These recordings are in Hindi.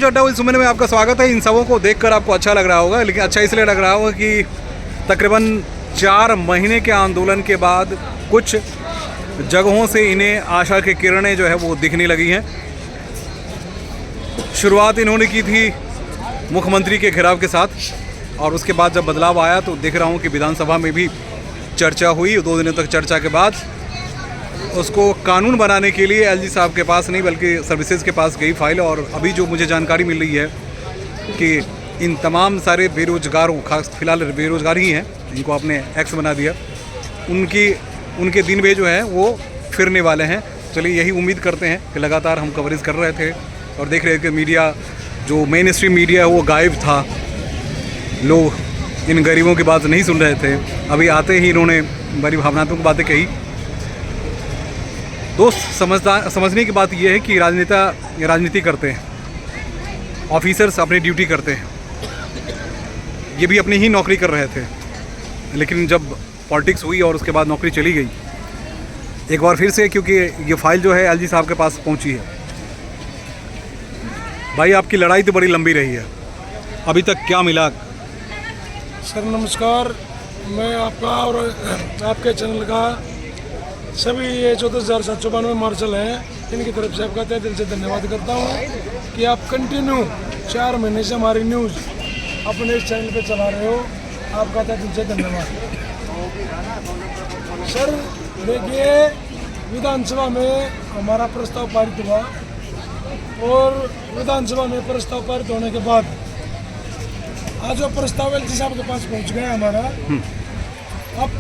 न्यूज़ अड्डा इस समय में आपका स्वागत है। इन सबों को देखकर आपको अच्छा लग रहा होगा, लेकिन अच्छा इसलिए लग रहा होगा कि तकरीबन 4 महीने के आंदोलन के बाद कुछ जगहों से इन्हें आशा की किरणें जो है वो दिखने लगी हैं। शुरुआत इन्होंने की थी मुख्यमंत्री के घेराव के साथ, और उसके बाद जब बदलाव आया तो देख रहा हूँ कि विधानसभा में भी चर्चा हुई। 2 दिनों तक चर्चा के बाद उसको कानून बनाने के लिए एलजी साहब के पास नहीं बल्कि सर्विसेज के पास गई फाइल। और अभी जो मुझे जानकारी मिल रही है कि इन तमाम सारे बेरोज़गारों, खास फिलहाल बेरोज़गार ही हैं, इनको आपने एक्स बना दिया, उनके दिन भी जो है वो फिरने वाले हैं। चलिए यही उम्मीद करते हैं कि लगातार हम कवरेज कर रहे थे और देख रहे थे कि मीडिया, जो मेन स्ट्रीम मीडिया है वो गायब था, लोग इन गरीबों की बात नहीं सुन रहे थे। अभी आते ही इन्होंने बड़ी भावनात्मक बातें कही। दोस्त, समझने की बात यह है कि राजनीति करते हैं, ऑफिसर्स अपनी ड्यूटी करते हैं, ये भी अपनी ही नौकरी कर रहे थे, लेकिन जब पॉलिटिक्स हुई और उसके बाद नौकरी चली गई एक बार फिर से, क्योंकि ये फाइल जो है एलजी साहब के पास पहुंची है। भाई, आपकी लड़ाई तो बड़ी लंबी रही है, अभी तक क्या मिला? सर नमस्कार, मैं आपका और आपके चैनल का सभी ये 14,792 मार्शल हैं, इनकी तरफ से आपका तहे दिल से धन्यवाद करता हूँ कि आप कंटिन्यू 4 महीने से हमारी न्यूज़ अपने इस चैनल पे चला रहे हो। आपका तहे दिल से धन्यवाद। सर देखिए, विधानसभा में हमारा प्रस्ताव पारित हुआ और विधानसभा में प्रस्ताव पारित होने के बाद आज वो प्रस्ताव एलजी साहब के पास पहुँच गया हमारा। अब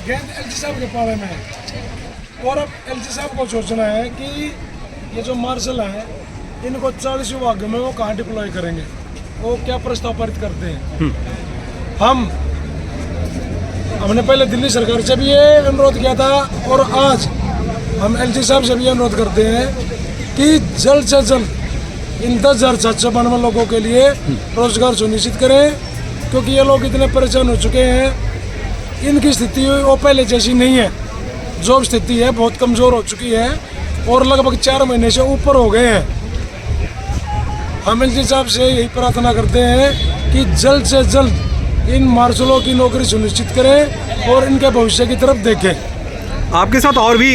गेंद एलजी साहब के पाले में है और अब एलजी साहब को सोचना है कि ये जो मार्शल हैं इनको 40 विभागों में वो कहाँ डिप्लॉय करेंगे, वो क्या प्रस्ताव पारित करते हैं। हमने पहले दिल्ली सरकार से भी ये अनुरोध किया था और आज हम एलजी साहब से भी अनुरोध करते हैं कि जल्द से जल्द इन 10,792 लोगों के लिए रोजगार सुनिश्चित करें, क्योंकि ये लोग इतने परेशान हो चुके हैं, इनकी स्थिति वो पहले जैसी नहीं है। जॉब स्थिति है बहुत कमज़ोर हो चुकी है और लगभग 4 महीने से ऊपर हो गए हैं। हम एलजी साहब से यही प्रार्थना करते हैं कि जल्द से जल्द इन मार्शलों की नौकरी सुनिश्चित करें और इनके भविष्य की तरफ देखें। आपके साथ और भी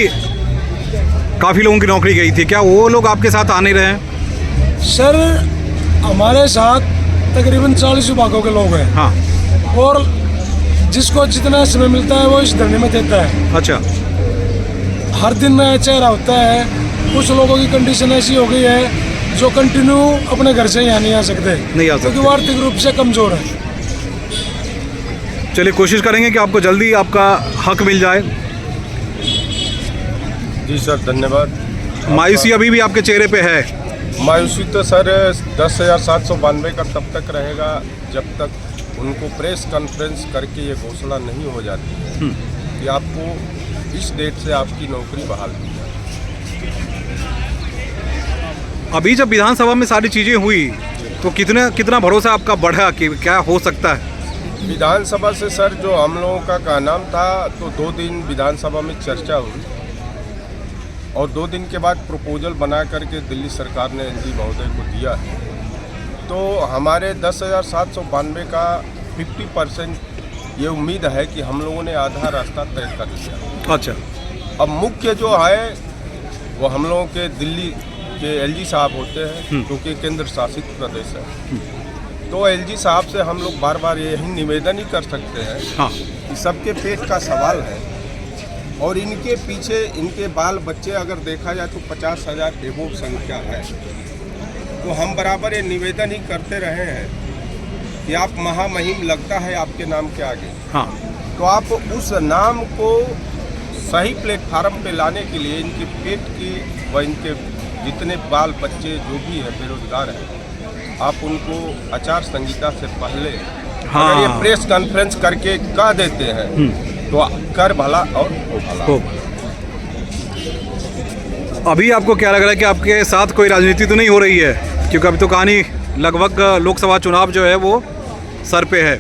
काफ़ी लोगों की नौकरी गई थी, क्या वो लोग आपके साथ आ नहीं रहे हैं? सर हमारे साथ तकरीबन 40 विभागों के लोग हैं। हाँ। और जिसको जितना समय मिलता है वो इस धरने में देता है। अच्छा। हर दिन नया चेहरा होता है। कुछ लोगों की कंडीशन ऐसी हो गई है जो कंटिन्यू अपने घर से यहाँ नहीं आ सकते, क्योंकि वो आर्थिक रूप से कमज़ोर है। चलिए कोशिश करेंगे कि आपको जल्दी आपका हक मिल जाए। जी सर, धन्यवाद। मायूसी अभी भी आपके चेहरे पे है? मायूसी तो सर 10,792 का तब तक रहेगा जब तक उनको प्रेस कॉन्फ्रेंस करके ये घोषणा नहीं हो जाती है कि आपको इस डेट से आपकी नौकरी बहाल की जाए। अभी जब विधानसभा में सारी चीज़ें हुई तो कितना भरोसा आपका बढ़ा कि क्या हो सकता है? विधानसभा से सर जो हम लोगों का कहनाम था, तो 2 दिन विधानसभा में चर्चा हुई और 2 दिन के बाद प्रपोजल बना करके दिल्ली सरकार ने एलजी महोदय को दिया है। तो हमारे 10,792 का 50% ये उम्मीद है कि हम लोगों ने आधा रास्ता तय कर लिया। अच्छा। अब मुख्य जो है वो हम लोगों के दिल्ली के एलजी साहब होते हैं, क्योंकि केंद्र शासित प्रदेश है। तो एलजी साहब से हम लोग बार बार यही निवेदन ही कर सकते हैं। हाँ। कि सबके पेट का सवाल है और इनके पीछे इनके बाल बच्चे अगर देखा जाए तो 50,000 एबोव संख्या है। तो हम बराबर ये निवेदन ही करते रहे हैं कि आप महामहिम लगता है आपके नाम के आगे। हाँ। तो आप उस नाम को सही प्लेटफार्म पे लाने के लिए इनके पेट की व इनके जितने बाल बच्चे जो भी है बेरोजगार हैं, आप उनको आचार संहिता से पहले अगर ये प्रेस कॉन्फ्रेंस करके कह देते हैं तो कर भला और हो भला। अभी आपको क्या लग रहा है कि आपके साथ कोई राजनीति तो नहीं हो रही है? क्योंकि अभी तो कहानी लगभग लोकसभा चुनाव जो है वो सर पे है।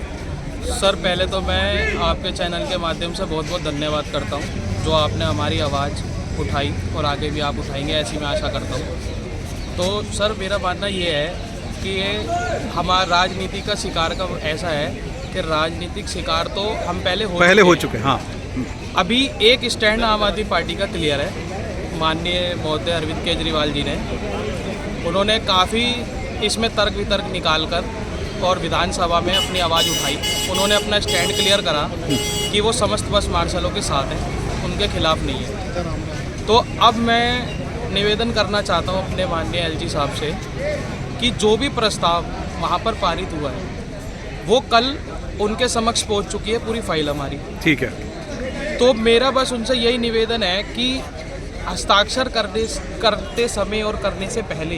सर पहले तो मैं आपके चैनल के माध्यम से बहुत बहुत धन्यवाद करता हूं, जो आपने हमारी आवाज़ उठाई और आगे भी आप उठाएंगे ऐसी मैं आशा करता हूं। तो सर मेरा मानना ये है कि ये हमारा राजनीति का शिकार का ऐसा है कि राजनीतिक शिकार तो हम पहले हो चुके हैं। हाँ, अभी एक स्टैंड आम आदमी पार्टी का क्लियर है। माननीय महोदय अरविंद केजरीवाल जी ने, उन्होंने काफ़ी इसमें तर्क वितर्क निकाल कर और विधानसभा में अपनी आवाज़ उठाई। उन्होंने अपना स्टैंड क्लियर करा कि वो समस्त बस मार्शलों के साथ हैं, उनके खिलाफ नहीं है। तो अब मैं निवेदन करना चाहता हूँ अपने माननीय एलजी साहब से कि जो भी प्रस्ताव वहाँ पर पारित हुआ है वो कल उनके समक्ष पहुँच चुकी है पूरी फाइल हमारी। ठीक है। तो मेरा बस उनसे यही निवेदन है कि हस्ताक्षर करते समय और करने से पहले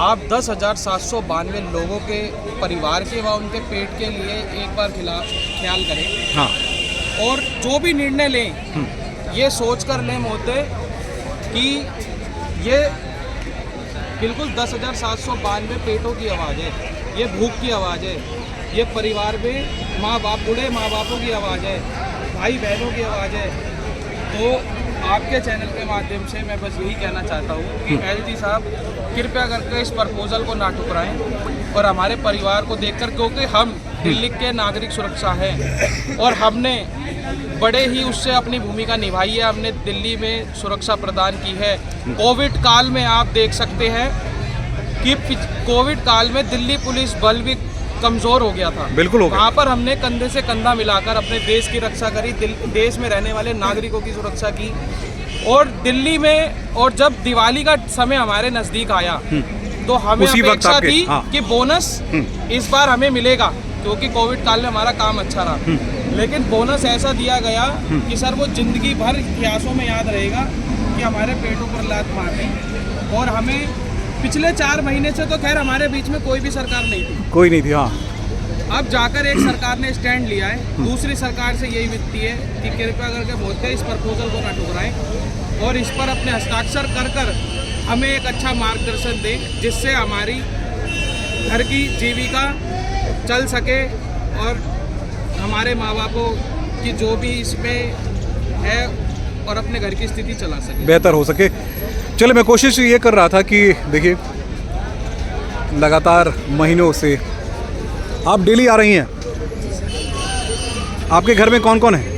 आप 10,792 लोगों के परिवार के व उनके पेट के लिए एक बार ख्याल करें। हाँ। और जो भी निर्णय लें ये सोच कर लें महोदय कि ये बिल्कुल 10,792 पेटों की आवाज़ है, ये भूख की आवाज़ है, ये परिवार में माँ बाप, बूढ़े माँ बापों की आवाज़ है, भाई बहनों की आवाज़ है। तो आपके चैनल के माध्यम से मैं बस यही कहना चाहता हूँ कि एलजी साहब कृपया करके इस प्रपोजल को ना ठुकराएं और हमारे परिवार को देखकर, क्योंकि हम दिल्ली के नागरिक सुरक्षा हैं और हमने बड़े ही उससे अपनी भूमिका निभाई है। हमने दिल्ली में सुरक्षा प्रदान की है। कोविड काल में आप देख सकते हैं कि कोविड काल में दिल्ली पुलिस बल भी कमज़ोर हो गया था। बिल्कुल हो गया। वहाँ पर हमने कंधे से कंधा मिलाकर अपने देश की रक्षा करी, देश में रहने वाले नागरिकों की सुरक्षा की। और दिल्ली में, और जब दिवाली का समय हमारे नज़दीक आया तो हमें अपेक्षा थी कि बोनस इस बार हमें मिलेगा, क्योंकि कोविड काल में हमारा काम अच्छा रहा। लेकिन बोनस ऐसा दिया गया कि सर वो ज़िंदगी भर इतिहासों में याद रहेगा कि हमारे पेटों पर लात मारने। और हमें पिछले 4 महीने से तो खैर हमारे बीच में कोई भी सरकार नहीं थी। हाँ। अब जाकर एक सरकार ने स्टैंड लिया है। दूसरी सरकार से यही विनती है कि कृपया करके बोलते इस प्रपोजल को ना ठुकराएं और इस पर अपने हस्ताक्षर कर हमें एक अच्छा मार्गदर्शन दें, जिससे हमारी घर की जीविका चल सके और हमारे माँ बापों की जो भी इसमें है और अपने घर की स्थिति चला सके, बेहतर हो सके। चलो, मैं कोशिश ये कर रहा था कि देखिए लगातार महीनों से आप डेली आ रही हैं। आपके घर में कौन कौन है?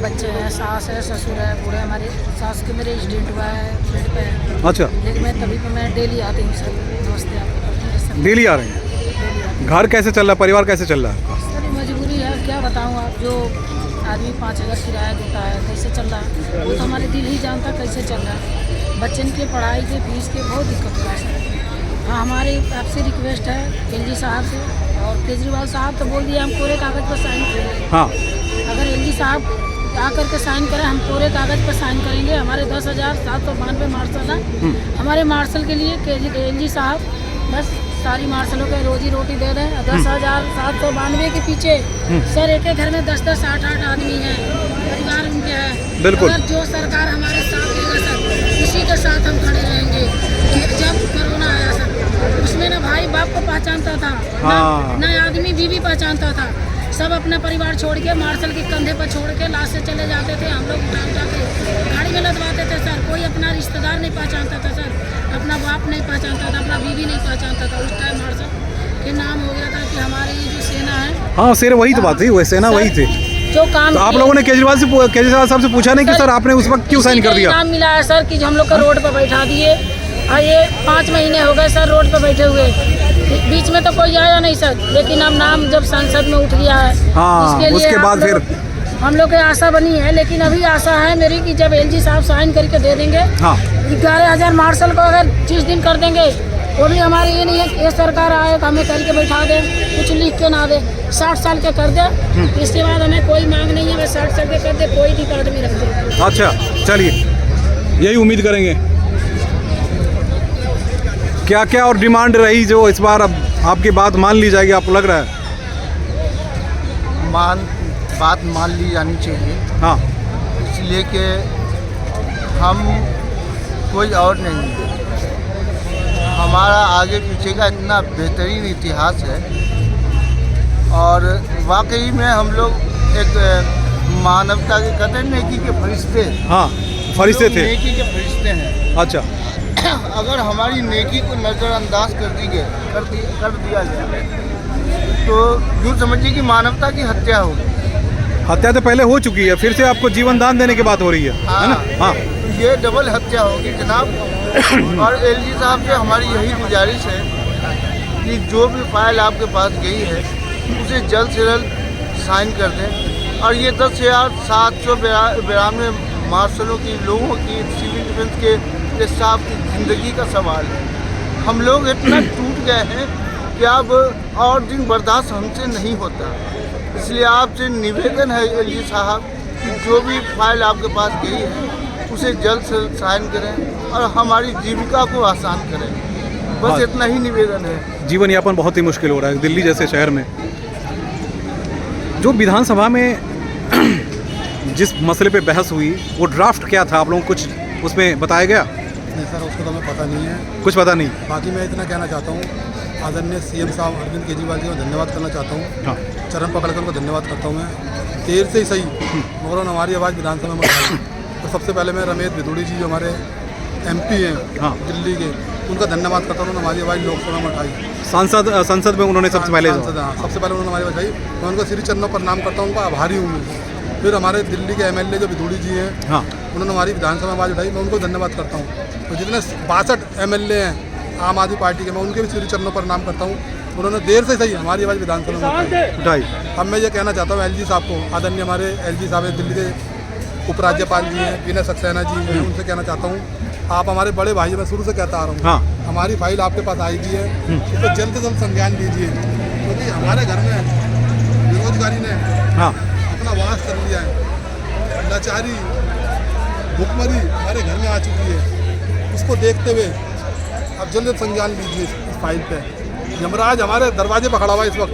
बच्चे हैं, सास है, ससुर है, बूढ़े। हमारे सास के मेरे एक्सीडेंट हुआ है, बेड पे है। अच्छा। लेकिन मैं तभी पर मैं डेली आती हूँ सर, दोस्त है। डेली आ रही हैं? घर कैसे चल रहा है, परिवार कैसे चल रहा है? सर मजबूरी है, क्या बताऊँ आप। जो आदमी 5,000 किराया देता है, कैसे चल रहा है वो तो हमारे दिल ही जानता कैसे चल रहा है। बच्चन के पढ़ाई के फीस के बहुत दिक्कत हो रहा है सर। हाँ, हमारी आपसे रिक्वेस्ट है एलजी साहब से, और केजरीवाल साहब तो बोल दिए हम पूरे कागज़ पर साइन करेंगे। हाँ। अगर एलजी साहब आकर के साइन करें, हम पूरे कागज़ पर साइन करेंगे। हमारे 10,792 मार्शल हैं, हमारे मार्शल के लिए एलजी साहब बस सारी मार्शलों को रोजी रोटी दे दें। 10,792 के पीछे सर एक घर में 10-10, 8-8 आदमी हैं, परिवार उनके हैं। बिल्कुल। अगर जो सरकार हमारे साथ देगा सर, उसी के साथ हम खड़े रहेंगे। जब कोरोना आया सर, उसमें ना भाई बाप को पहचानता था, ना आदमी बीवी पहचानता था। सब अपना परिवार छोड़ के मार्शल के कंधे पर छोड़ के लाश से चले जाते थे। हम लोग उठा के गाड़ी में लदवाते थे सर। कोई अपना रिश्तेदार नहीं पहचानता था सर, अपना बाप नहीं पहचानता था, अपना बीवी नहीं पहचानता था। उस टाइम मार्शल के नाम हो गया था कि हमारी ये जो सेना है। हाँ, सेना वही तो बात थी, वो सेना वही थी जो काम। तो आप लोगों ने केजरीवाल साहब से पूछा नहीं कि सर आपने उस वक्त क्यों साइन कर दिया? नाम मिला है सर कि हम लोग को रोड पर बैठा दिए, और ये 5 महीने हो गए सर रोड पर बैठे हुए। बीच में तो कोई आया नहीं सर, लेकिन अब नाम जब संसद में उठ गया है, हाँ, उसके बाद फिर हम लोग की आशा बनी है। लेकिन अभी आशा है मेरी कि जब एलजी साहब साइन करके दे देंगे, हाँ, 11,000 मार्शल को अगर 30 दिन कर देंगे, वो भी हमारे ये नहीं है कि ये सरकार आए तो हमें करके बैठा दे, कुछ लिख के ना दे। 60 साल के कर दे, इसके बाद हमें कोई मांग नहीं है। बस 60 साल के कर दे, कोई भी आदमी रख दे। अच्छा, चलिए यही उम्मीद करेंगे। क्या क्या और डिमांड रही जो इस बार अब आपकी बात मान ली जाएगी, आपको लग रहा है? बात मान ली जानी चाहिए। हाँ। इसलिए कि हम कोई और नहीं, हमारा आगे पीछे का इतना बेहतरीन इतिहास है, और वाकई में हम लोग एक मानवता के कहते हैं नेकी के फरिश्ते। हाँ, फरिश्ते थे। नेकी के फरिश्ते हैं। अच्छा। अगर हमारी नेकी को नज़रअंदाज कर दिया गया तो यूँ समझिए कि मानवता की हत्या होगी। हत्या तो पहले हो चुकी है, फिर से आपको जीवन दान देने की बात हो रही है ना? हाँ, ये डबल हत्या होगी जनाब। और एलजी साहब से हमारी यही गुजारिश है कि जो भी फाइल आपके पास गई है उसे जल्द से जल्द साइन कर दें। और ये 10,792 मार्शलों की लोगों की सिविल डिफेंस के स्टाफ की ज़िंदगी का सवाल है। हम लोग इतना टूट गए हैं कि अब और दिन बर्दाश्त हमसे नहीं होता। इसलिए आपसे निवेदन है एलजी साहब कि जो भी फाइल आपके पास गई है उसे जल्द से जल्द साइन करें और हमारी जीविका को आसान करें। बस हाँ। इतना ही निवेदन है। जीवन यापन बहुत ही मुश्किल हो रहा है दिल्ली जैसे शहर में। जो विधानसभा में जिस मसले पे बहस हुई वो ड्राफ्ट क्या था, आप लोगों को कुछ उसमें बताया गया? नहीं सर, उसको तो हमें पता नहीं है। कुछ पता नहीं। बाकी मैं इतना कहना चाहता हूँ, आदरणीय सीएम साहब अरविंद केजरीवाल जी को धन्यवाद करना चाहता हूँ। हाँ, चरण पकड़कर उनको धन्यवाद करता हूँ मैं। देर से ही सही मगर उन्होंने हमारी आवाज़ विधानसभा में उठाई। तो सबसे पहले मैं रमेश भिदुड़ी जी जो हमारे MP हैं हाँ। दिल्ली के, उनका धन्यवाद करता हूँ। उन्होंने हमारी आवाज़ लोकसभा में उठाई। संसद में उन्होंने सबसे पहले सबसे पहले उन्होंने हमारी आवाज़ उठाई। मैं उनको श्री चरणों पर प्रणाम करता हूँ, उनका आभारी हूँ मैं। फिर हमारे दिल्ली के MLA जो भिदुड़ी जी हैं, हाँ, उन्होंने हमारी विधानसभा में आवाज़ उठाई, मैं उनको धन्यवाद करता हूँ। तो जितने 62 MLA हैं आम आदमी पार्टी के, मैं उनके भी श्री चरणों पर प्रणाम करता हूँ। उन्होंने देर से सही हमारी आवाज़ विधानसभा में उठाई। अब मैं ये कहना चाहता हूँ LG साहब को, आदरणीय हमारे LG साहब हैं, दिल्ली के उपराज्यपाल जी हैं विनय सक्सेना जी हैं, उनसे कहना चाहता हूँ आप हमारे बड़े भाई, मैं शुरू से कहता आ रहा हूँ, हाँ, हमारी फाइल आपके पास आएगी है, उस पर जल्द से जल्द संज्ञान लीजिए। क्योंकि हमारे घर में बेरोजगारी ने हाँ, अपना वास कर लिया है। लाचारी, भुखमरी हमारे घर में आ चुकी है। उसको देखते हुए अब जल्द संज्ञान लीजिए इस फाइल पे। यमराज हमारे दरवाजे पर खड़ा हुआ है इस वक्त।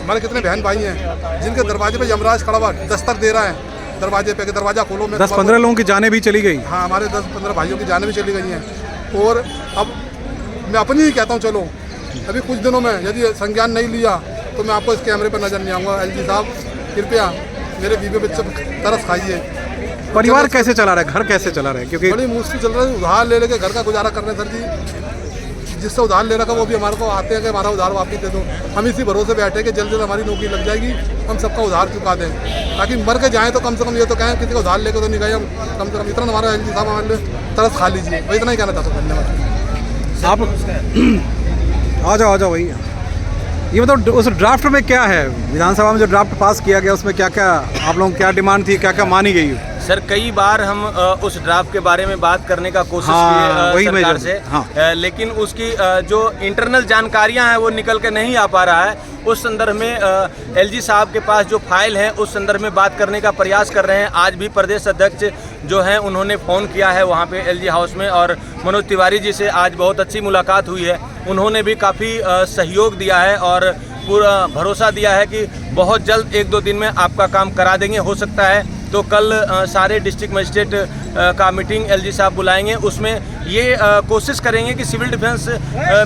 हमारे कितने बहन भाई हैं जिनके दरवाजे पे यमराज खड़ा हुआ दस्तक दे रहा है दरवाजे पे कि दरवाज़ा खोलो। 10-15 लोगों की जानें भी चली गई। हाँ, हमारे 10-15 भाइयों की जानें भी चली गई हैं। और अब मैं अपनी ही कहता हूँ, चलो अभी कुछ दिनों में यदि संज्ञान नहीं लिया तो मैं आपको इस कैमरे पर नजर नहीं आऊँगा। LG साहब कृपया मेरे बीवी बच्चे तरस खाइए। परिवार कैसे चला रहा है, घर कैसे चला रहा है? क्योंकि बड़ी मुश्किल चल रहा है, उधार ले लेके घर का गुजारा कर रहे हैं सर जी। जिससे उधार ले रखा वो भी हमारे को आते हैं कि हमारा उधार वापस दे दो। हम इसी भरोसे बैठे कि जल्द जल्द हमारी नौकरी लग जाएगी, हम सबका उधार चुका दें, ताकि मर के जाएँ तो कम से कम ये तो कहें किसी को उधार लेकर तो नहीं गए हम। कम से कम इतना हमारा LG साहब हमारे लिए तरस खा लीजिए। मैं इतना ही कहना चाहता हूँ। धन्यवाद। आप आ जाओ वही। ये मतलब उस ड्राफ्ट में क्या है, विधानसभा में जो ड्राफ्ट पास किया गया उसमें क्या क्या आप लोगों की क्या डिमांड थी, क्या क्या मानी गई? सर कई बार हम उस ड्राफ्ट के बारे में बात करने का कोशिश वही की सरकार से, हाँ। लेकिन उसकी जो इंटरनल जानकारियां हैं वो निकल के नहीं आ पा रहा है। उस संदर्भ में LG साहब के पास जो फाइल है उस संदर्भ में बात करने का प्रयास कर रहे हैं। आज भी प्रदेश अध्यक्ष जो हैं उन्होंने फ़ोन किया है वहाँ पे LG हाउस में, और मनोज तिवारी जी से आज बहुत अच्छी मुलाकात हुई है। उन्होंने भी काफ़ी सहयोग दिया है और पूरा भरोसा दिया है कि बहुत जल्द 1-2 दिन में आपका काम करा देंगे। हो सकता है तो कल सारे डिस्ट्रिक्ट मजिस्ट्रेट का मीटिंग LG साहब बुलाएंगे, उसमें ये कोशिश करेंगे कि सिविल डिफेंस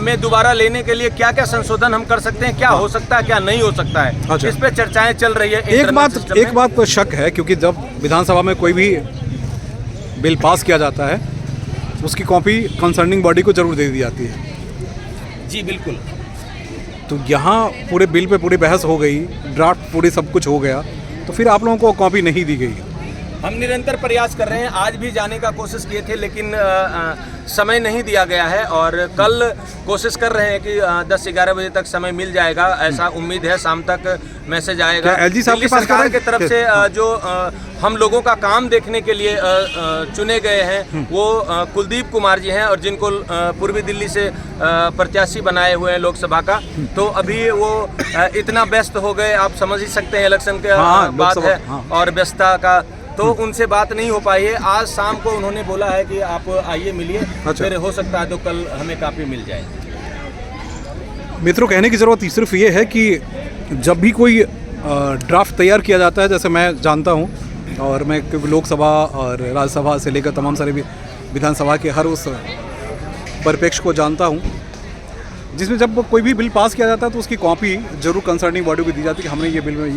में दोबारा लेने के लिए क्या क्या संशोधन हम कर सकते हैं, क्या हो सकता है क्या नहीं हो सकता है। अच्छा। इस पे चर्चाएं चल रही है। एक बात पर शक है, क्योंकि जब विधानसभा में कोई भी बिल पास किया जाता है उसकी कॉपी कंसर्निंग बॉडी को जरूर दे दी जाती है। जी बिल्कुल। तो यहाँ पूरे बिल पे पूरी बहस हो गई, ड्राफ्ट पूरी सब कुछ हो गया, तो फिर आप लोगों को कॉपी नहीं दी गई। हम निरंतर प्रयास कर रहे हैं, आज भी जाने का कोशिश किए थे लेकिन समय नहीं दिया गया है, और कल कोशिश कर रहे हैं कि 10-11 बजे तक समय मिल जाएगा, ऐसा उम्मीद है। शाम तक मैसेज आएगा। LG साहब के पास सरकार की तरफ से जो हम लोगों का काम देखने के लिए चुने गए हैं वो कुलदीप कुमार जी हैं, और जिनको पूर्वी दिल्ली से प्रत्याशी बनाए हुए हैं लोकसभा का। तो अभी वो इतना व्यस्त हो गए, आप समझ ही सकते हैं, इलेक्शन के बात है और व्यस्तता का, तो उनसे बात नहीं हो पाई है। आज शाम को उन्होंने बोला है कि आप आइए मिलिए। अच्छा। फिर हो सकता है तो कल हमें काफ़ी मिल जाए। मित्रों, कहने की ज़रूरत सिर्फ ये है कि जब भी कोई ड्राफ्ट तैयार किया जाता है, जैसे मैं जानता हूँ, और मैं क्योंकि लोकसभा और राज्यसभा से लेकर तमाम सारे विधानसभा के हर उस परिप्रेक्ष्य को जानता हूँ, जिसमें जब कोई भी बिल पास किया जाता है तो उसकी कॉपी जरूर कंसर्निंग बॉडी को दी जाती है कि हमने ये बिल में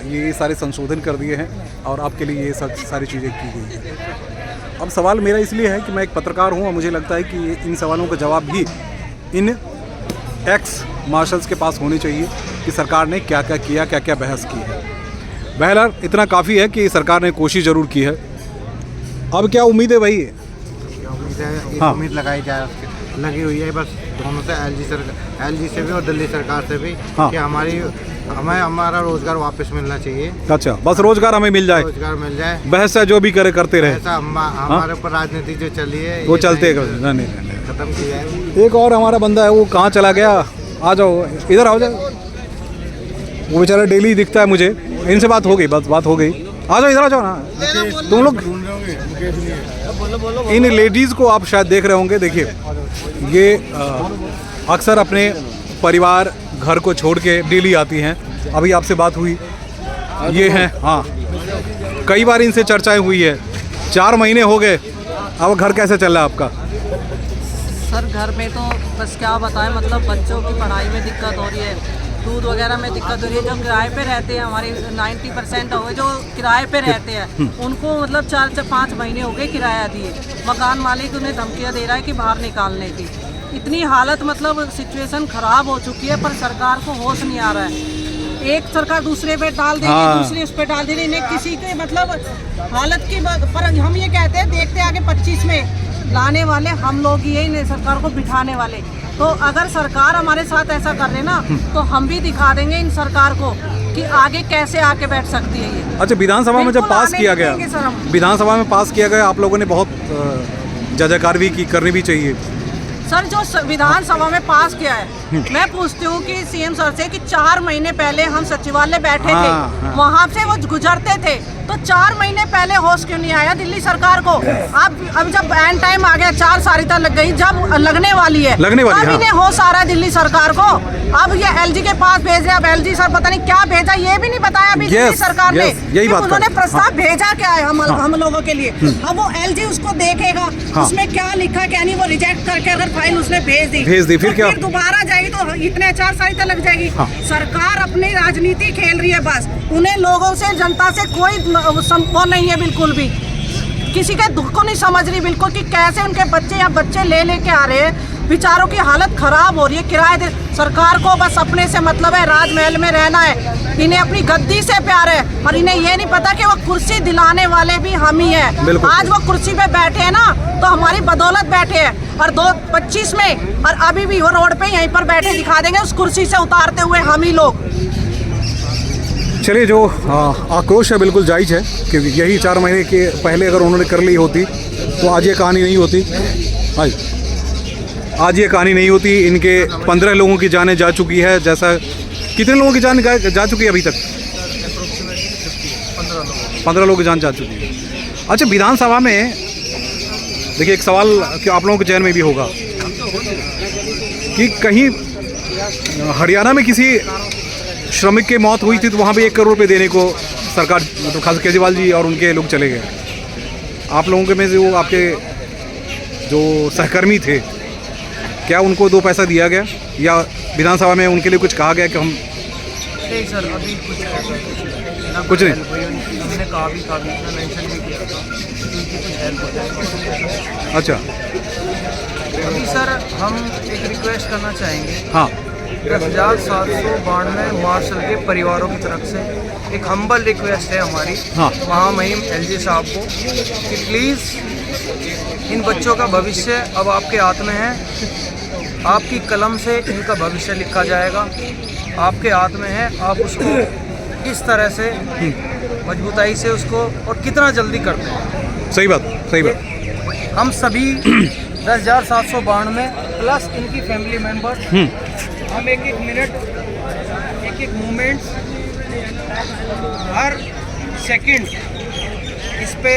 ये सारे संशोधन कर दिए हैं और आपके लिए ये सब सारी चीज़ें की गई हैं। अब सवाल मेरा इसलिए है कि मैं एक पत्रकार हूँ और मुझे लगता है कि इन सवालों का जवाब भी इन एक्स मार्शल्स के पास होने चाहिए कि सरकार ने क्या क्या किया, क्या क्या बहस की है। बहरहाल इतना काफ़ी है कि सरकार ने कोशिश ज़रूर की है। अब क्या उम्मीद है भाई? हाँ, उम्मीद लगाई जाए, लगी हुई है बस दोनों से, एलजी से भी और दिल्ली सरकार से भी, हाँ, कि हमें हमारा रोजगार वापस मिलना चाहिए। अच्छा, बस रोजगार हमें मिल जाए, रोजगार मिल जाए, बहस जो भी करते रहे, ऐसा हमारे ऊपर राजनीति जो चली है वो चलते खत्म की जाए। एक और हमारा बंदा है, वो कहाँ चला गया? आ जाओ, इधर आओ जाओ। वो बेचारा डेली दिखता है मुझे, इनसे बात हो गई, बस बात हो गई। आ जाओ, इधर आ जाओ ना तुम लोग। इन लेडीज़ को आप शायद देख रहे होंगे। देखिए, ये अक्सर अपने परिवार घर को छोड़ के डेली आती हैं। अभी आपसे बात हुई, ये हैं, हाँ, कई बार इनसे चर्चाएं हुई है। 4 महीने हो गए, अब घर कैसे चल रहा है आपका? सर घर में तो बस क्या बताएं, मतलब बच्चों की पढ़ाई में दिक्कत हो रही है, दूध वगैरह में दिक्कत हो रही है। जो किराए पे रहते हैं, हमारे 90% हो गए जो किराए पे रहते हैं, उनको मतलब 4-5 महीने हो गए किराया दिए। मकान मालिक उन्हें धमकियाँ दे रहा है कि बाहर निकालने की। इतनी हालत, मतलब सिचुएशन ख़राब हो चुकी है, पर सरकार को होश नहीं आ रहा है। एक सरकार दूसरे पे डाल दे रही, दूसरी उस पे डाल दे रही, इन्हें किसी के मतलब हालत की। पर हम ये कहते हैं, देखते आगे 25 में लाने वाले हम लोग ही हैं, इन्हें सरकार को बिठाने वाले। तो अगर सरकार हमारे साथ ऐसा कर रहे ना, तो हम भी दिखा देंगे इन सरकार को कि आगे कैसे आके बैठ सकती है ये। अच्छा, विधानसभा में जब पास किया गया, विधानसभा में पास किया गया, आप लोगों ने बहुत जयजयकार भी की, करनी भी चाहिए। सर जो विधानसभा में पास किया है, मैं पूछती हूँ कि सीएम सर से कि 4 महीने पहले हम सचिवालय बैठे थे, वहाँ से वो गुजरते थे, तो 4 महीने पहले होश क्यों नहीं आया दिल्ली सरकार को? अब जब एंड टाइम आ गया, 4 सारिता लग गई, जब लगने वाली है, अब इन्हें होश आ रहा है दिल्ली सरकार को। अब ये एलजी के पास भेज रहे, अब एलजी सर पता नहीं क्या भेजा, ये भी नहीं बताया अभी दिल्ली सरकार ने। उन्होंने प्रस्ताव भेजा क्या है हम लोगों के लिए। अब वो एलजी उसको देखेगा, उसमें क्या लिखा क्या नहीं, वो रिजेक्ट करके अगर फाइल उसने भेज दी, फिर क्या, फिर दोबारा जाएगी तो इतने 4 सारिता लग जाएगी। सरकार अपनी राजनीति खेल रही है बस, उन्हें लोगों से, जनता से कोई वो नहीं है बिल्कुल भी, किसी के दुख को नहीं समझ रही बिल्कुल, कि कैसे उनके बच्चे या बच्चे लेके आ रहे हैं, बेचारों की हालत खराब हो रही है। किराए सरकार को बस अपने से मतलब है, राजमहल में रहना है, इन्हें अपनी गद्दी से प्यार है, और इन्हें ये नहीं पता कि वो कुर्सी दिलाने वाले भी हम ही हैं। आज वो कुर्सी पे बैठे हैं ना, तो हमारी बदौलत बैठे हैं, और 2025 में और अभी भी वो रोड पे यहीं पर बैठे दिखा देंगे, उस कुर्सी से उतारते हुए हम ही लोग। चलिए, जो आक्रोश है बिल्कुल जायज़ है कि यही 4 महीने के पहले अगर उन्होंने कर ली होती तो आज ये कहानी नहीं होती। आज ये कहानी नहीं होती। इनके 15 लोगों की जानें जा चुकी है। जैसा कितने लोगों की जान जा चुकी है अभी तक? 15 लोगों की जान जा चुकी है। अच्छा, विधानसभा में देखिए, एक सवाल कि आप लोगों के चयन में भी होगा कि कहीं हरियाणा में किसी श्रमिक की मौत हुई थी तो वहाँ पे 1 करोड़ रुपये देने को सरकार, मतलब खास केजरीवाल जी और उनके लोग चले गए। आप लोगों के में से वो आपके जो सहकर्मी थे, क्या उनको 2 पैसा दिया गया, या विधानसभा में उनके लिए कुछ कहा गया कि हम? नहीं सर, अभी कुछ नहीं, हमने कहा भी मेंशन भी किया था कि कुछ हेल्प हो जाए। अच्छा, अभी सर हम एक रिक्वेस्ट करना चाहेंगे। हाँ, 10,792 मार्शल के परिवारों की तरफ से एक हम्बल रिक्वेस्ट है हमारी, हाँ, महामहिम एलजी साहब को, कि प्लीज़ इन बच्चों का भविष्य अब आपके हाथ में है। आपकी कलम से इनका भविष्य लिखा जाएगा, आपके हाथ में है। आप उसको किस तरह से मजबूताई से उसको, और कितना जल्दी करते हैं। सही बात, सही बात। हम सभी 10,792 प्लस इनकी फैमिली मेम्बर, हम एक मिनट, एक मोमेंट, हर सेकंड इस पे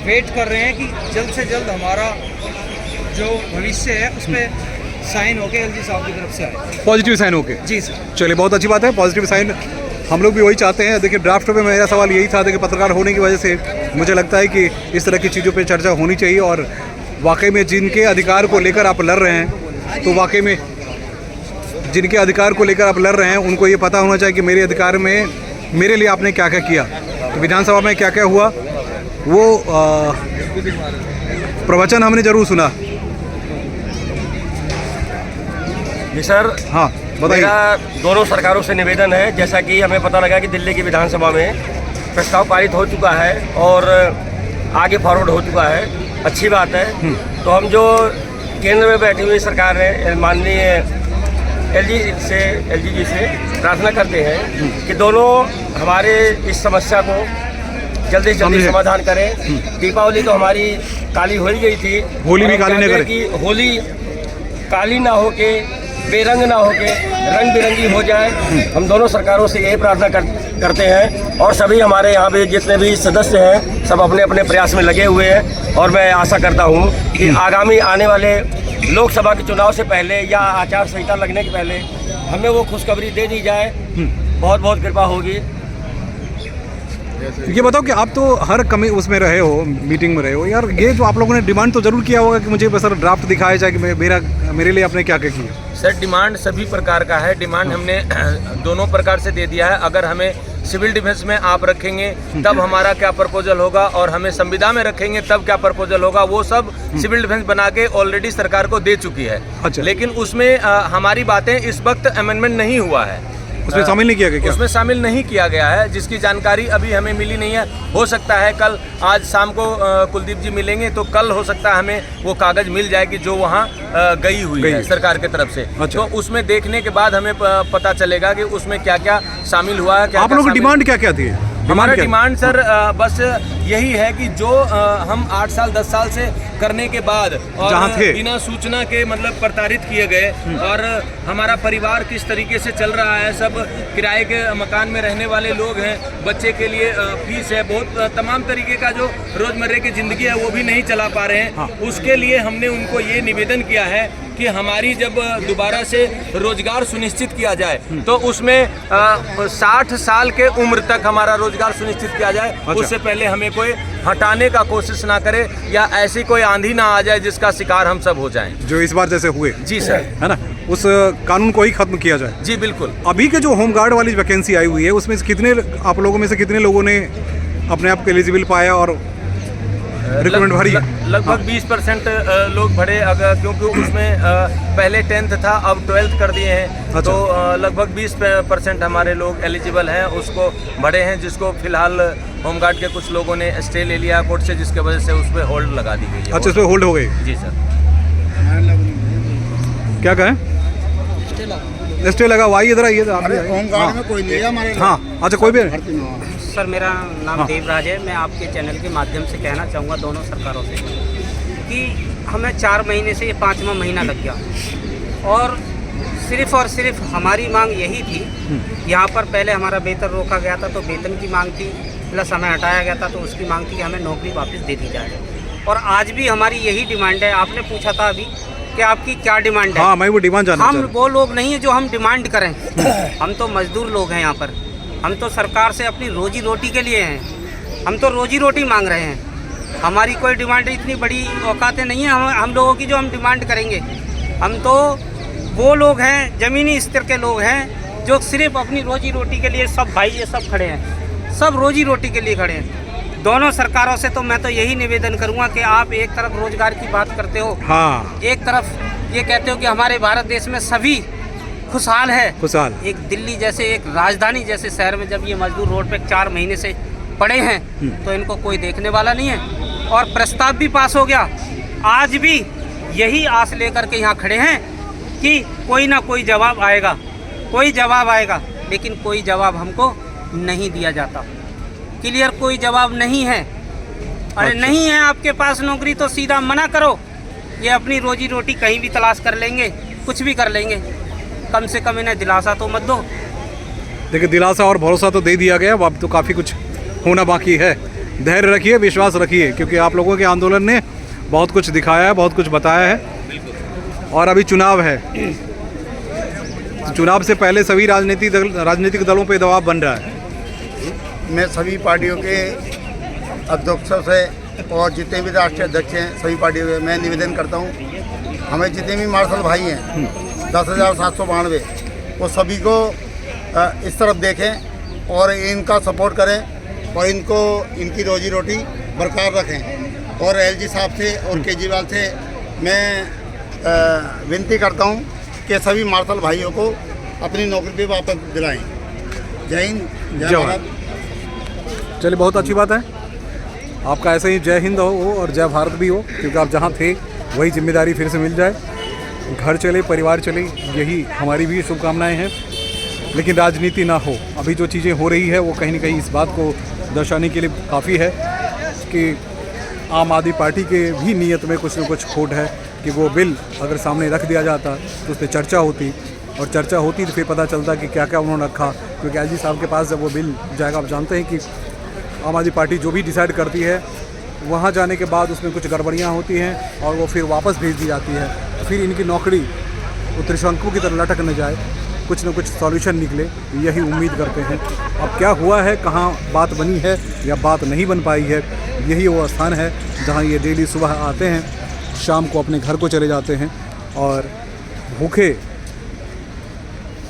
वेट कर रहे हैं कि जल्द से जल्द हमारा जो भविष्य है उस पर साइन होके एलजी साहब की तरफ से आए, पॉजिटिव साइन होके। जी सर। चलिए, बहुत अच्छी बात है, पॉजिटिव साइन हम लोग भी वही चाहते हैं। देखिए, ड्राफ्ट पे मेरा सवाल यही था, देखिए पत्रकार होने की वजह से मुझे लगता है कि इस तरह की चीज़ों पे चर्चा होनी चाहिए, और वाकई में जिनके अधिकार को लेकर आप लड़ रहे हैं, तो वाकई में जिनके अधिकार को लेकर आप लड़ रहे हैं उनको ये पता होना चाहिए कि मेरे अधिकार में मेरे लिए आपने क्या क्या किया। तो विधानसभा में क्या क्या हुआ वो प्रवचन हमने जरूर सुना। जी सर, हाँ बताइए। मेरा दोनों सरकारों से निवेदन है, जैसा कि हमें पता लगा कि दिल्ली की विधानसभा में प्रस्ताव पारित हो चुका है और आगे फॉरवर्ड हो चुका है, अच्छी बात है। तो हम जो केंद्र में बैठी हुई सरकार है, माननीय एलजी जी से प्रार्थना करते हैं कि दोनों हमारे इस समस्या को जल्दी से जल्दी समाधान करें। दीपावली तो हमारी काली हो ही गई थी, होली भी काली न करें कि होली काली ना हो के, बेरंग ना हो के रंग बिरंगी हो जाए। हम दोनों सरकारों से यही प्रार्थना करते हैं और सभी हमारे यहाँ पे जितने भी सदस्य हैं सब अपने अपने प्रयास में लगे हुए हैं। और मैं आशा करता हूँ कि आगामी आने वाले लोकसभा के चुनाव से पहले या आचार संहिता लगने के पहले हमें वो खुशखबरी दे दी जाए। बहुत बहुत कृपा होगी। ये बताओ कि आप तो हर उसमें रहे हो, मीटिंग में रहे हो यार, ये जो आप लोगों ने डिमांड तो जरूर किया होगा कि मुझे बस ड्राफ्ट दिखाया जाए कि मेरे लिए आपने क्या क्या किया। सर डिमांड सभी प्रकार का है, डिमांड हमने दोनों प्रकार से दे दिया है। अगर हमें सिविल डिफेंस में आप रखेंगे तब हमारा क्या प्रपोजल होगा और हमें संविदा में रखेंगे तब क्या प्रपोजल होगा, वो सब सिविल डिफेंस बना के ऑलरेडी सरकार को दे चुकी है। अच्छा। लेकिन उसमें हमारी बातें इस वक्त अमेंडमेंट नहीं हुआ है, उसमें शामिल नहीं किया गया क्या? उसमें शामिल नहीं किया गया है, जिसकी जानकारी अभी हमें मिली नहीं है। हो सकता है कल, आज शाम को कुलदीप जी मिलेंगे तो कल हो सकता है हमें वो कागज़ मिल जाएगी जो वहाँ गई हुई है सरकार की तरफ से। अच्छा। तो उसमें देखने के बाद हमें पता चलेगा कि उसमें क्या क्या शामिल हुआ है। आप लोगों की डिमांड क्या क्या थी? हमारा डिमांड सर बस यही है कि जो हम 8 साल 10 साल से करने के बाद और बिना सूचना के मतलब प्रताड़ित किए गए और हमारा परिवार किस तरीके से चल रहा है, सब किराए के मकान में रहने वाले लोग हैं, बच्चे के लिए फीस है, बहुत तमाम तरीके का जो रोज़मर्रे की ज़िंदगी है वो भी नहीं चला पा रहे हैं। उसके लिए हमने उनको ये निवेदन किया है कि हमारी जब दोबारा से रोजगार सुनिश्चित किया जाए तो उसमें 60 साल के उम्र तक हमारा रोजगार सुनिश्चित किया जाए। अच्छा। उससे पहले हमें कोई हटाने का कोशिश ना करे या ऐसी कोई आंधी ना आ जाए जिसका शिकार हम सब हो जाएं, जो इस बार जैसे हुए। जी सर, है ना, उस कानून को ही खत्म किया जाए। जी बिल्कुल। अभी के जो होमगार्ड वाली वैकेंसी आई हुई है उसमें कितने आप लोगों में से कितने लोगों ने अपने आप को एलिजिबल पाया और रिक्रूटमेंट भरी? लगभग 20% लोग भरे, अगर क्योंकि उसमें पहले 10th था अब 12th कर दिए हैं। अच्छा। तो लगभग 20% हमारे लोग एलिजिबल हैं, उसको भरे हैं, जिसको फिलहाल होमगार्ड के कुछ लोगों ने स्टे ले लिया कोर्ट से, जिसके वजह से उस पर होल्ड लगा दी गई है। अच्छा, उस पर होल्ड हो गई? जी सर। क्या कहें? स्टे लगा हुआ, इधर आइए। होमगार्ड में कोई नहीं है हमारे। हाँ, अच्छा, कोई भी सर, मेरा नाम देवराज है। मैं आपके चैनल के माध्यम से कहना चाहूँगा दोनों सरकारों से कि हमें 4 महीने से ये 5वां महीना लग गया और सिर्फ हमारी मांग यही थी। यहाँ पर पहले हमारा वेतन रोका गया था तो वेतन की मांग थी, प्लस हमें हटाया गया था तो उसकी मांग थी कि हमें नौकरी वापस दे दी जाए। और आज भी हमारी यही डिमांड है। आपने पूछा था अभी कि आपकी क्या डिमांड है। हाँ, मैं वो डिमांड जानना चाह रहा हूं। हम वो लोग नहीं है जो हम डिमांड करें। हम तो मजदूर लोग हैं यहाँ पर। हम तो सरकार से अपनी रोजी रोटी के लिए हैं। हम तो रोजी रोटी मांग रहे हैं। हमारी कोई डिमांड इतनी बड़ी औकातें नहीं है हम लोगों की जो हम डिमांड करेंगे। हम तो वो लोग हैं, ज़मीनी स्तर के लोग हैं जो सिर्फ अपनी रोजी रोटी के लिए, सब भाई ये सब खड़े हैं, सब रोजी रोटी के लिए खड़े हैं। दोनों सरकारों से तो मैं तो यही निवेदन करूंगा कि आप एक तरफ रोजगार की बात करते हो, हाँ, एक तरफ ये कहते हो कि हमारे भारत देश में सभी खुशहाल है। खुशहाल। एक दिल्ली जैसे एक राजधानी जैसे शहर में जब ये मजदूर रोड पे 4 महीने से पड़े हैं तो इनको कोई देखने वाला नहीं है। और प्रस्ताव भी पास हो गया। आज भी यही आस लेकर के यहाँ खड़े हैं कि कोई ना कोई जवाब आएगा, कोई जवाब आएगा, लेकिन कोई जवाब हमको नहीं दिया जाता। क्लियर कोई जवाब नहीं है। अरे अच्छा। नहीं है आपके पास नौकरी तो सीधा मना करो। ये अपनी रोजी रोटी कहीं भी तलाश कर लेंगे, कुछ भी कर लेंगे। कम से कम इन्हें दिलासा तो मत दो। देखिए, दिलासा और भरोसा तो दे दिया गया, अब तो काफ़ी कुछ होना बाकी है। धैर्य रखिए, विश्वास रखिए, क्योंकि आप लोगों के आंदोलन ने बहुत कुछ दिखाया है, बहुत कुछ बताया है। और अभी चुनाव है, तो चुनाव से पहले सभी राजनीतिक दलों पे दबाव बन रहा है। मैं सभी पार्टियों के अध्यक्षों से और जितने भी राष्ट्रीय अध्यक्ष हैं सभी पार्टियों के मैं निवेदन करता हूँ, हमें जितने भी मार्शल भाई हैं 10,792 वो सभी को इस तरफ देखें और इनका सपोर्ट करें और इनको इनकी रोजी रोटी बरकरार रखें। और एलजी साहब से और केजरीवाल से मैं विनती करता हूँ कि सभी मार्शल भाइयों को अपनी नौकरी पे वापस दिलाएं। जय हिंद, जय भारत। चलिए, बहुत अच्छी बात है। आपका ऐसे ही जय हिंद हो और जय भारत भी हो, क्योंकि आप जहाँ थे वही जिम्मेदारी फिर से मिल जाए, घर चले, परिवार चले, यही हमारी भी शुभकामनाएं हैं। लेकिन राजनीति ना हो। अभी जो चीज़ें हो रही है वो कहीं ना कहीं इस बात को दर्शाने के लिए काफ़ी है कि आम आदमी पार्टी के भी नीयत में कुछ न कुछ खोट है कि वो बिल अगर सामने रख दिया जाता तो उस पर चर्चा होती, और चर्चा होती तो फिर पता चलता कि क्या क्या उन्होंने रखा। क्योंकि एलजी साहब के पास जब वो बिल जाएगा, आप जानते हैं कि आम आदमी पार्टी जो भी डिसाइड करती है वहाँ जाने के बाद उसमें कुछ गड़बड़ियाँ होती हैं और वो फिर वापस भेज दी जाती है। फिर इनकी नौकरी वो त्रिशंकु की तरह लटक न जाए, कुछ न कुछ सॉल्यूशन निकले, यही उम्मीद करते हैं। अब क्या हुआ है, कहाँ बात बनी है या बात नहीं बन पाई है, यही वो स्थान है जहाँ ये डेली सुबह आते हैं, शाम को अपने घर को चले जाते हैं और भूखे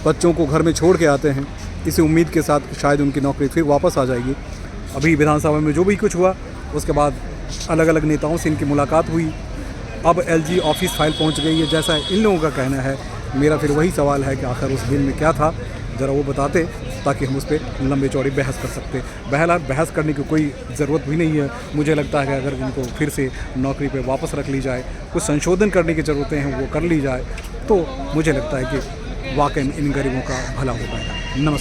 बच्चों को घर में छोड़ के आते हैं, इसी उम्मीद के साथ शायद उनकी नौकरी फिर वापस आ जाएगी। अभी विधानसभा में जो भी कुछ हुआ उसके बाद अलग अलग नेताओं से इनकी मुलाकात हुई। अब एलजी ऑफिस फाइल पहुंच गई है जैसा इन लोगों का कहना है। मेरा फिर वही सवाल है कि आखिर उस बिल में क्या था, ज़रा वो बताते ताकि हम उस पर लंबे चौड़ी बहस कर सकते। बहरहाल बहस करने की कोई ज़रूरत भी नहीं है। मुझे लगता है कि अगर इनको फिर से नौकरी पे वापस रख ली जाए, कुछ संशोधन करने की ज़रूरतें हैं वो कर ली जाए, तो मुझे लगता है कि वाकई इन गरीबों का भला हो पाएगा। नमस्कार।